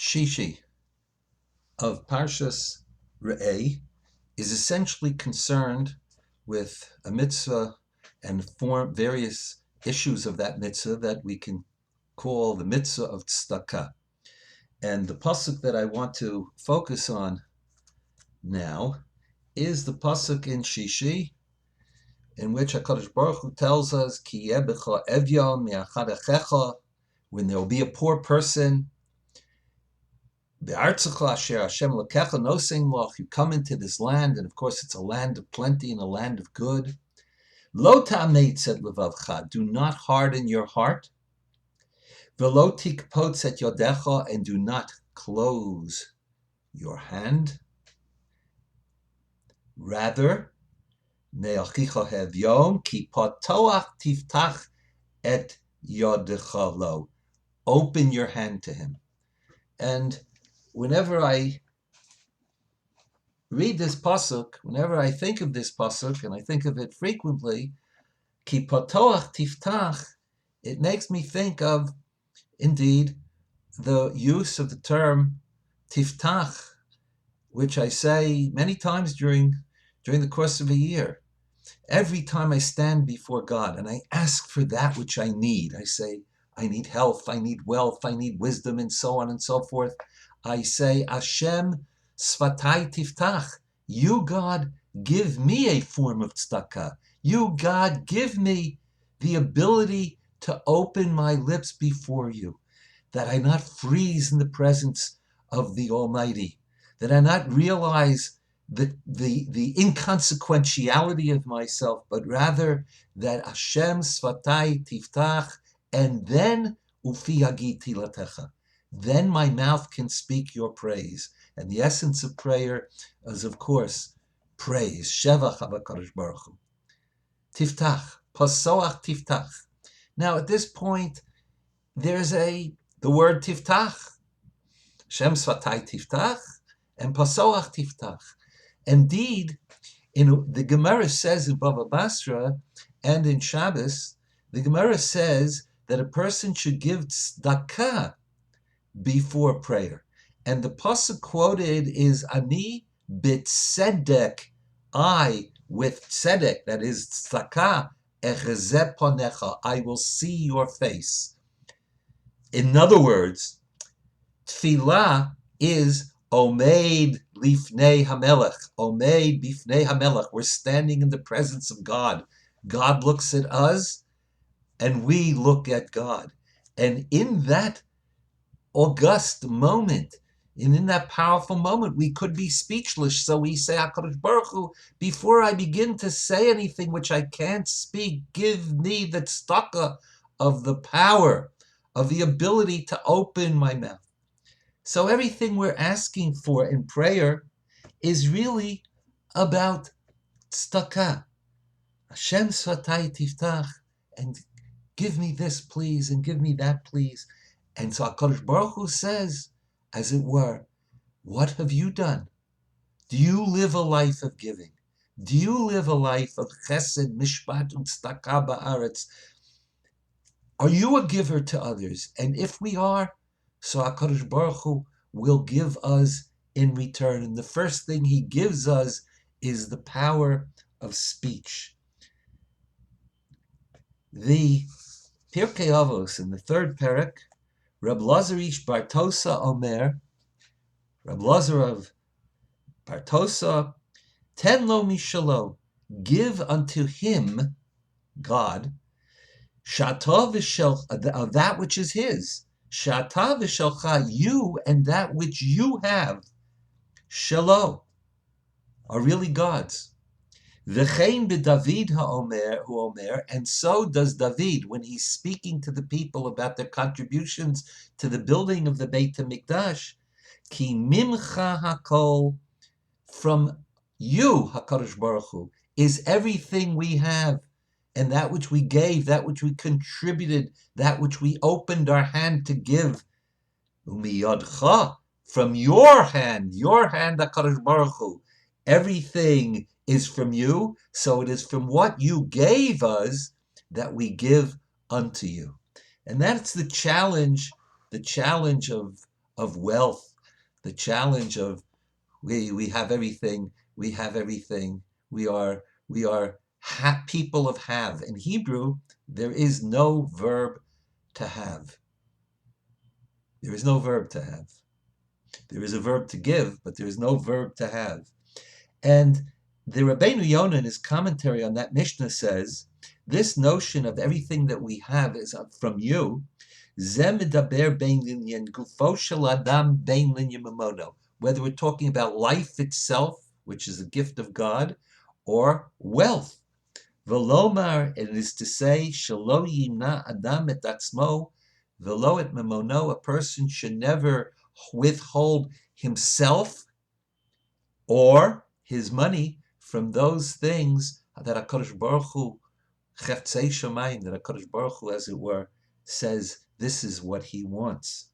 Shishi of Parshas Re'eh is essentially concerned with a mitzvah and various issues of that mitzvah that we can call the mitzvah of tzedakah. And the pasuk that I want to focus on now is the pasuk in Shishi, in which HaKadosh Baruch Hu tells us, Ki yeh b'cha evyon mi'achad achecha, when there will be a poor person, you come into this land, and of course it's a land of plenty and a land of good. Lo ta'ameit levavcha, do not harden your heart. V'lo tikpotz et yodecha, and do not close your hand. Rather, ne'achicha hevyom ki patoach tiftach et yodecha lo. Open your hand to him. And whenever I read this pasuk, whenever I think of this pasuk, and I think of it frequently, ki patoach tiftach, it makes me think of, indeed, the use of the term tiftach, which I say many times during the course of a year. Every time I stand before God and I ask for that which I need, I say, I need health, I need wealth, I need wisdom, and so on and so forth. I say, Hashem svatai tiftach. You, God, give me a form of tzedakah. You, God, give me the ability to open my lips before you, that I not freeze in the presence of the Almighty, that I not realize the inconsequentiality of myself, but rather that Hashem svatai tiftach, and then ufi yagi tilatecha. Then my mouth can speak your praise. And the essence of prayer is, of course, praise. Shevach HaKadosh Baruch Hu. Tiftach. Pasoach tiftach. Now, at this point, there's the word tiftach. Shem svatai tiftach and pasoach tiftach. Indeed, the Gemara says in Bava Basra and in Shabbos, the Gemara says that a person should give tzedakah before prayer. And the pasuk quoted is Ani b'tzedek, I with tzedek, that is tzedakah, echezeh panecha, I will see your face. In other words, tefillah is omeid lifnei hamelech, omeid bifnei hamelech. We're standing in the presence of God. God looks at us, and we look at God. And in that august moment, and in that powerful moment, we could be speechless. So we say, HaKadosh Baruch Hu, before I begin to say anything which I can't speak, give me the tzedakah of the power, of the ability to open my mouth. So everything we're asking for in prayer is really about tzedakah. Hashem svatai tiftach, and give me this, please, and give me that, please. And so HaKadosh Baruch Hu says, as it were, what have you done? Do you live a life of giving? Do you live a life of chesed, mishpat, and tzedakah ba'aretz? Are you a giver to others? And if we are, so HaKadosh Baruch Hu will give us in return. And the first thing he gives us is the power of speech. The Pirkei Avos in the third parak, Reb Lazar ish Bartosa Omer, Reb Lazar of Bartosa, ten lo mishalo, give unto him, God, shata v'shel, of that which is his, shata v'shelcha, you and that which you have, shalo, are really God's. V'chein b'David hu omer, and so does David when he's speaking to the people about their contributions to the building of the Beit HaMikdash. Ki mimcha hakol, from you, HaKadosh Baruch Hu, is everything we have, and that which we gave, that which we contributed, that which we opened our hand to give. Umiyadcha, from your hand, HaKadosh Baruch Hu, everything is from you, so it is from what you gave us that we give unto you. And that's the challenge of of wealth, the challenge of we have everything, we have everything, we are people of have. In Hebrew, there is no verb to have. There is no verb to have. There is a verb to give, but there is no verb to have. And the Rabbeinu Yonah in his commentary on that Mishnah says, this notion of everything that we have is from you. Whether we're talking about life itself, which is a gift of God, or wealth. Velomar, it is to say, Shelo yimna adam et atzmo, velo et memono, a person should never withhold himself or his money from those things that HaKadosh Baruch Hu, Cheftzei Shamayim, that HaKadosh Baruch Hu, as it were, says this is what he wants.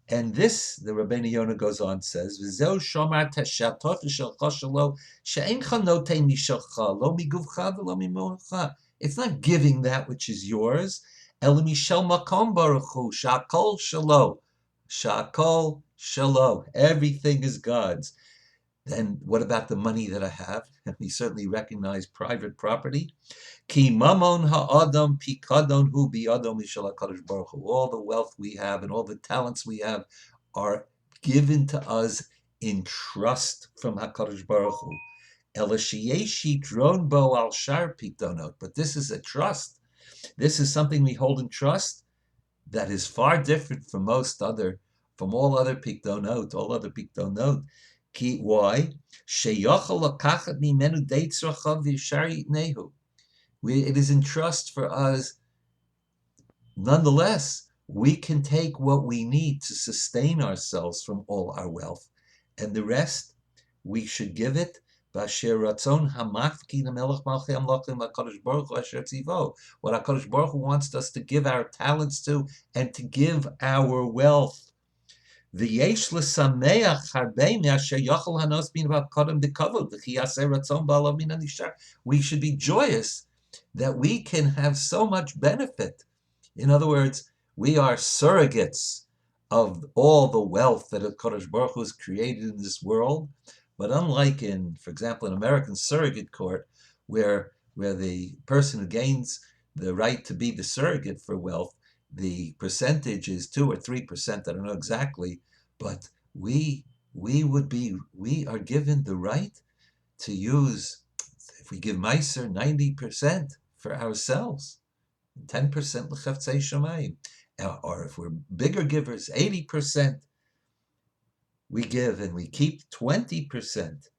And this, the Rabbeinu Yonah goes on, says, V'zeu shomar teshatot v'shelcha shelo, she'encha notein mishelcha, lo miguvcha v'lo mimocha. It's not giving that which is yours. Ela mishel makom baruch hu, sha'akol shelo. Sha'akol shelo. Everything is God's. Then what about the money that I have? And we certainly recognize private property. Ki mamon ha'adam pikadon hu biyadom mishal HaKadosh Baruch Hu. All the wealth we have and all the talents we have are given to us in trust from HaKadosh Baruch Hu. Ela sheyeshi dron bo al shar pikdonot. But this is a trust. This is something we hold in trust that is far different from all other pikdonot, all other pikdonot. Why? It is in trust for us. Nonetheless, we can take what we need to sustain ourselves from all our wealth, and the rest we should give it. What HaKadosh Baruch Hu wants us to give our talents to, and to give our wealth. We should be joyous that we can have so much benefit. In other words, we are surrogates of all the wealth that HaKadosh Baruch Hu has created in this world. But unlike in, for example, an American surrogate court, where the person who gains the right to be the surrogate for wealth, the percentage is 2 or 3%, I don't know exactly, but we are given the right to use, if we give Meiser, 90% for ourselves, 10% l'cheftzei shamayim, or if we're bigger givers, 80%. We give and we keep 20%,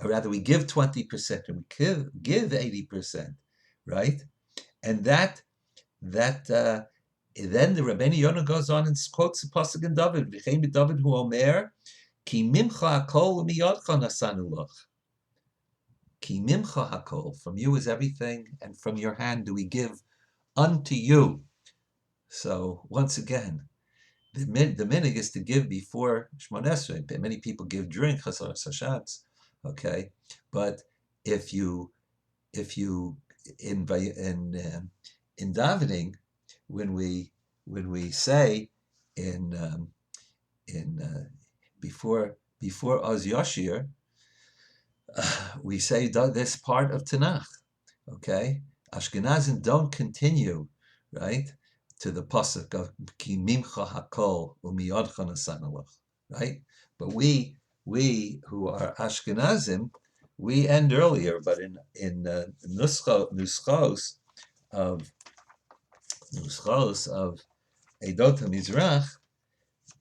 or rather we give 20% and we give 80%, right? And that then the Rabbeinu Yonah goes on and quotes the pasuk in David, V'chein David hu omer, Ki mimcha hakol u'miyadcha nasanu loch. Ki mimcha hakol, from you is everything, and from your hand do we give unto you. So once again, the minig is to give before Shmoneh Esrei. Many people give during Chasar Sashatz, okay? But if you in davening, when we say before Oz Yashir, we say this part of Tanakh, okay? Ashkenazim don't continue, right, to the pasuk of Ki mimcha hakol u'miyadcha nasanu loch, right? But we who are Ashkenazim, we end earlier. But in nuschos of Eidot HaMizrach,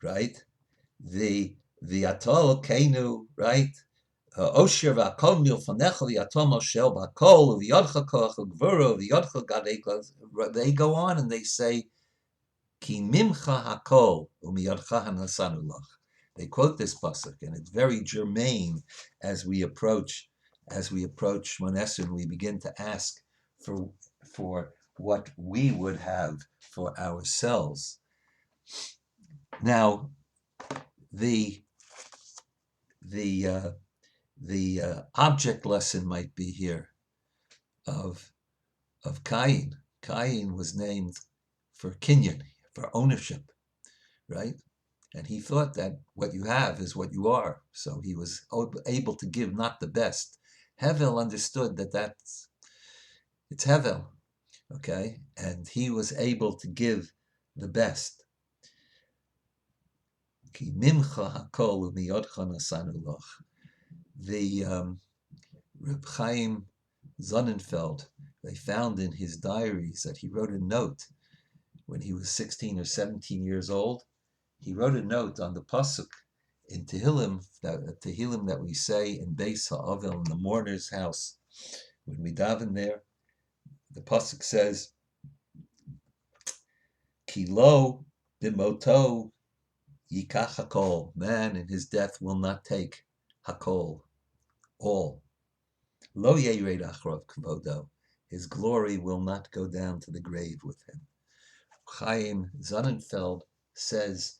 right? The atol keinu, right? Osher v'akol milfanecha v'atol moshel v'akol v'yodcha koach v'gvura v'yodcha gadekla. They go on and they say, Ki mimcha hakol u'miyodcha hanasanu loch. They quote this pasuk, and it's very germane as we approach Shmoneh Esrei, and we begin to ask for what we would have for ourselves. Now, the object lesson might be here of Cain. Cain was named for kinyan, for ownership, right? And he thought that what you have is what you are. So he was able to give not the best. Hevel understood that it's Hevel, okay? And he was able to give the best. Ki mimcha hakol umiyodcha nasanu loch. The Reb Chaim Sonnenfeld, they found in his diaries that he wrote a note when he was 16 or 17 years old. He wrote a note on the pasuk in Tehillim that we say in Beis Ha'avel, in the mourner's house. When we daven there, the pasuk says, Ki lo b'moto yikach hakol. Man in his death will not take hakol, all. Lo yered achrav kavodo. His glory will not go down to the grave with him. Chaim Sonnenfeld says,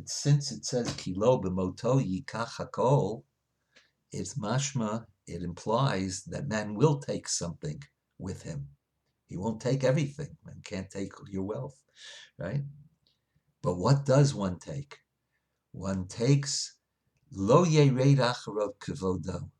since it says ki lo b'moto yikach hakol, it's mashma, it implies that man will take something with him. He won't take everything. Man can't take your wealth, right? But what does one take? One takes lo yered acharav kavodo.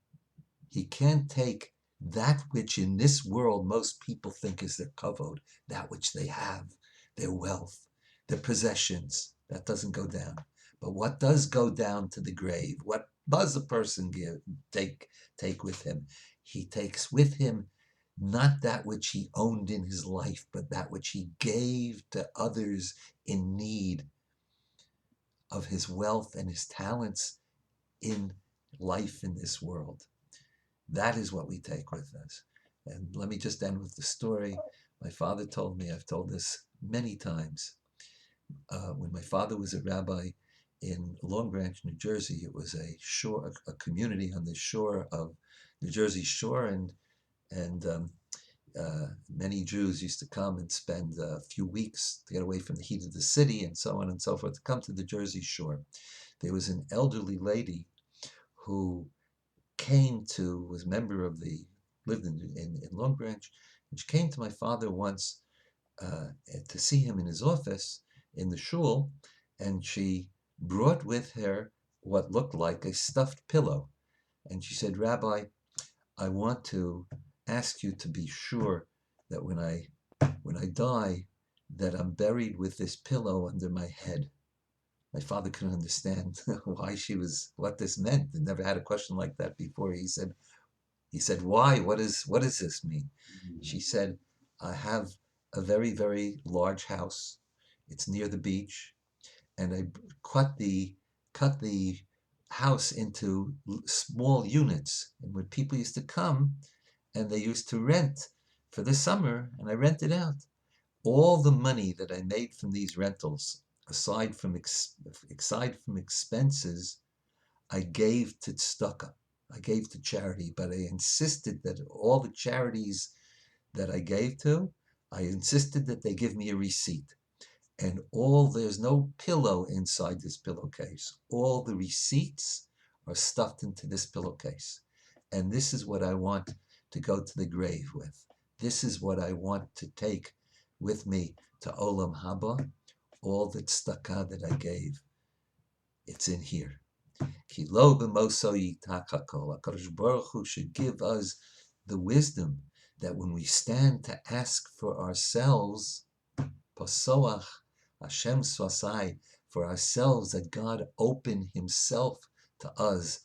He can't take that which in this world most people think is their kavod, that which they have, their wealth, their possessions. That doesn't go down. But what does go down to the grave? What does a person take with him? He takes with him not that which he owned in his life, but that which he gave to others in need of his wealth and his talents in life in this world. That is what we take with us. And let me just end with the story. My father told me, I've told this many times, when my father was a rabbi in Long Branch, New Jersey, it was a community on the shore of New Jersey shore, and many Jews used to come and spend a few weeks to get away from the heat of the city and so on and so forth to come to the Jersey shore. There was an elderly lady who was a member of lived in Long Branch, and she came to my father once to see him in his office in the shul, and she brought with her what looked like a stuffed pillow. And she said, Rabbi, I want to ask you to be sure that when I die, that I'm buried with this pillow under my head. My father couldn't understand what this meant. He never had a question like that before. He said, why? What does this mean? She said, I have a very, very large house. It's near the beach. And I cut the house into small units. And when people used to come, and they used to rent for the summer, and I rented out. All the money that I made from these rentals, aside from expenses, I gave to tzedakah. I gave to charity, but I insisted that all the charities that I gave to, I insisted that they give me a receipt. And there's no pillow inside this pillowcase. All the receipts are stuffed into this pillowcase. And this is what I want to go to the grave with. This is what I want to take with me to Olam Haba. All the tzedakah that I gave, it's in here. Ki lo b'moso yitach hakol. HaKadosh Baruch Hu should give us the wisdom that when we stand to ask for ourselves, pasoach Hashem swasai, for ourselves, that God open Himself to us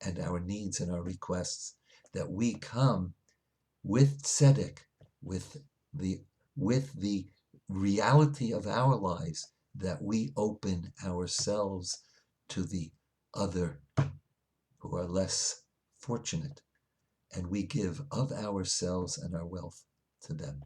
and our needs and our requests, that we come with tzedek, with the reality of our lives, that we open ourselves to the other who are less fortunate, and we give of ourselves and our wealth to them.